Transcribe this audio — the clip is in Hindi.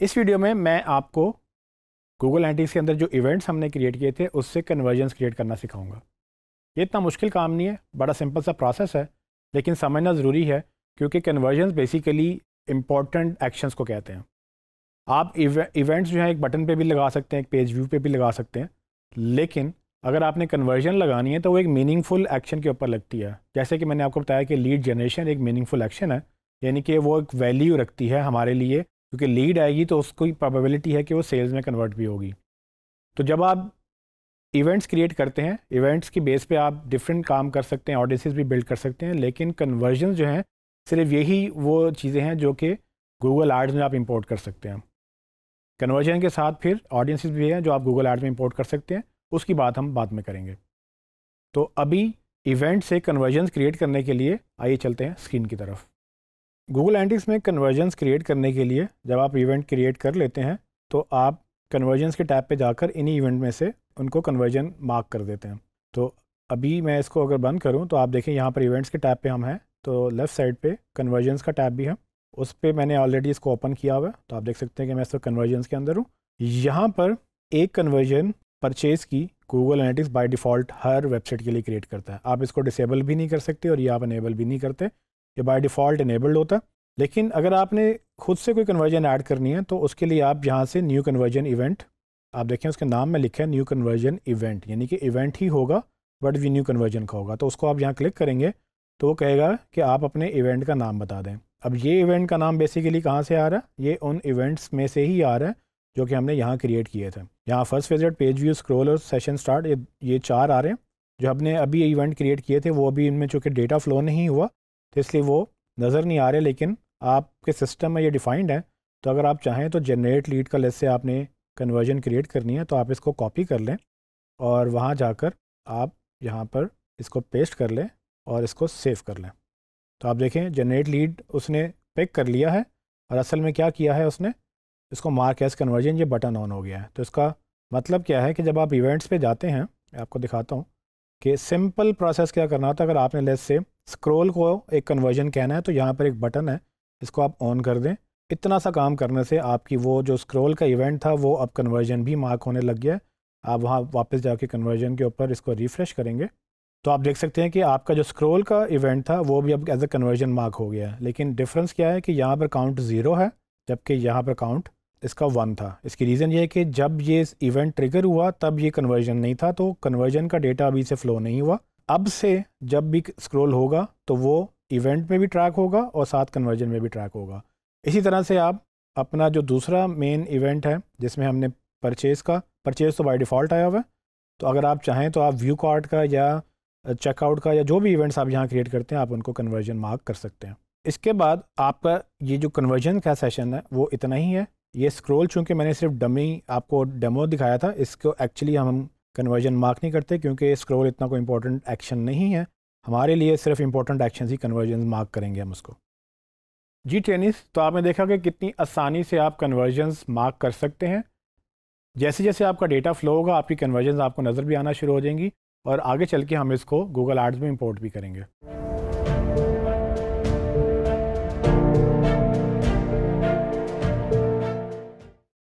इस वीडियो में मैं आपको गूगल एनालिटिक्स के अंदर जो इवेंट्स हमने क्रिएट किए थे उससे कन्वर्जन्स क्रिएट करना सिखाऊंगा। ये इतना मुश्किल काम नहीं है, बड़ा सिंपल सा प्रोसेस है, लेकिन समझना ज़रूरी है क्योंकि कन्वर्जन्स बेसिकली इंपॉर्टेंट एक्शंस को कहते हैं। आप इवेंट्स जो है एक बटन पे भी लगा सकते हैं, एक पेज व्यू पे भी लगा सकते हैं, लेकिन अगर आपने कन्वर्जन लगानी है तो वो एक मीनिंगफुल एक्शन के ऊपर लगती है। जैसे कि मैंने आपको बताया कि लीड जनरेशन एक मीनिंगफुल एक्शन है, यानी कि वो एक वैल्यू रखती है हमारे लिए, क्योंकि लीड आएगी तो उसकी प्रोबेबिलिटी है कि वो सेल्स में कन्वर्ट भी होगी। तो जब आप इवेंट्स क्रिएट करते हैं, इवेंट्स की बेस पे आप डिफरेंट काम कर सकते हैं, ऑडियंसेस भी बिल्ड कर सकते हैं, लेकिन कन्वर्जन जो हैं सिर्फ यही वो चीज़ें हैं जो कि गूगल एड्स में आप इंपोर्ट कर सकते हैं। कन्वर्जन के साथ फिर ऑडियंसेस भी हैं जो आप गूगल एड्स में इंपोर्ट कर सकते हैं, उसकी बात हम बाद में करेंगे। तो अभी इवेंट से कन्वर्जन्स क्रिएट करने के लिए आइए चलते हैं स्क्रीन की तरफ। गूगल एनालिटिक्स में कन्वर्जन्स क्रिएट करने के लिए जब आप इवेंट क्रिएट कर लेते हैं तो आप कन्वर्जन्स के टैब पे जाकर इन्हीं इवेंट में से उनको कन्वर्जन मार्क कर देते हैं। तो अभी मैं इसको अगर बंद करूं तो आप देखें यहाँ पर इवेंट्स के टैब पे हम हैं, तो लेफ़्ट साइड पे कन्वर्जन्स का टैब भी है, उस पर मैंने ऑलरेडी इसको ओपन किया हुआ है। तो आप देख सकते हैं कि मैं इस कन्वर्जन्स के अंदर हूँ। यहाँ पर एक कन्वर्जन परचेज़ की Google analytics by default her website के लिए क्रिएट करता है। आप इसको डिसेबल भी नहीं कर सकते और ये आप इनेबल भी नहीं करते, ये बाय डिफ़ॉल्ट इनेबल्ड होता है। लेकिन अगर आपने खुद से कोई कन्वर्जन ऐड करनी है तो उसके लिए आप यहाँ से न्यू कन्वर्जन इवेंट, आप देखें उसके नाम में लिखा है न्यू कन्वर्जन इवेंट, यानी कि इवेंट ही होगा बट भी न्यू कन्वर्जन का होगा। तो उसको आप यहाँ क्लिक करेंगे तो वो कहेगा कि आप अपने इवेंट का नाम बता दें। अब ये इवेंट का नाम बेसिकली कहाँ से आ रहा है, ये उन इवेंट्स में से ही आ रहा है जो कि हमने यहाँ क्रिएट किए थे। यहाँ first visit, page view, scroll और सेशन स्टार्ट, ये चार आ रहे हैं जो हमने अभी इवेंट क्रिएट किए थे। वो अभी इनमें चूँकि डेटा फ्लो नहीं हुआ तो इसलिए वो नज़र नहीं आ रहे, लेकिन आपके सिस्टम में ये डिफाइंड है। तो अगर आप चाहें तो जनरेट लीड का लेस से आपने कन्वर्जन क्रिएट करनी है तो आप इसको कॉपी कर लें और वहाँ जाकर आप यहाँ पर इसको पेस्ट कर लें और इसको सेव कर लें। तो आप देखें जनरेट लीड उसने पिक कर लिया है और असल में क्या किया है, उसने इसको मार्क एज कन्वर्जन, ये बटन ऑन हो गया है। तो इसका मतलब क्या है कि जब आप इवेंट्स पे जाते हैं, मैं आपको दिखाता हूँ कि सिंपल प्रोसेस क्या करना होता है। अगर आपने लेस से स्क्रॉल को एक कन्वर्जन कहना है तो यहाँ पर एक बटन है, इसको आप ऑन कर दें। इतना सा काम करने से आपकी वो जो स्क्रॉल का इवेंट था वो अब कन्वर्जन भी मार्क होने लग गया है। आप वहाँ वापस जाके कन्वर्जन के ऊपर इसको रिफ़्रेश करेंगे तो आप देख सकते हैं कि आपका जो स्क्रॉल का इवेंट था वो भी अब एज ए कन्वर्जन मार्क हो गया है। लेकिन डिफरेंस क्या है कि यहाँ पर काउंट 0 है जबकि यहाँ पर काउंट इसका 1 था। इसकी रीज़न ये है कि जब ये इवेंट ट्रिगर हुआ तब ये कन्वर्जन नहीं था, तो कन्वर्जन का डेटा अभी से फ़्लो नहीं हुआ। अब से जब भी स्क्रॉल होगा तो वो इवेंट में भी ट्रैक होगा और साथ कन्वर्जन में भी ट्रैक होगा। इसी तरह से आप अपना जो दूसरा मेन इवेंट है जिसमें हमने परचेज़ तो बाय डिफ़ॉल्ट आया हुआ है, तो अगर आप चाहें तो आप व्यू कार्ट का या चेकआउट का या जो भी इवेंट्स आप यहाँ क्रिएट करते हैं आप उनको कन्वर्जन मार्क कर सकते हैं। इसके बाद आपका ये जो कन्वर्जन का सेशन है वो इतना ही है। ये स्क्रॉल चूँकि मैंने सिर्फ डमी आपको डेमो दिखाया था, इसको एक्चुअली हम कन्वर्जन मार्क नहीं करते क्योंकि स्क्रॉल इतना कोई इंपॉर्टेंट एक्शन नहीं है हमारे लिए। सिर्फ इंपॉर्टेंट एक्शन ही कन्वर्जन मार्क करेंगे हम उसको। जी टेनिस, तो आपने देखा कि कितनी आसानी से आप कन्वर्जन्स मार्क कर सकते हैं। जैसे जैसे आपका डेटा फ्लो होगा आपकी कन्वर्जन्स आपको नज़र भी आना शुरू हो जाएंगी और आगे चल के हम इसको गूगल एड्स में इंपोर्ट भी करेंगे।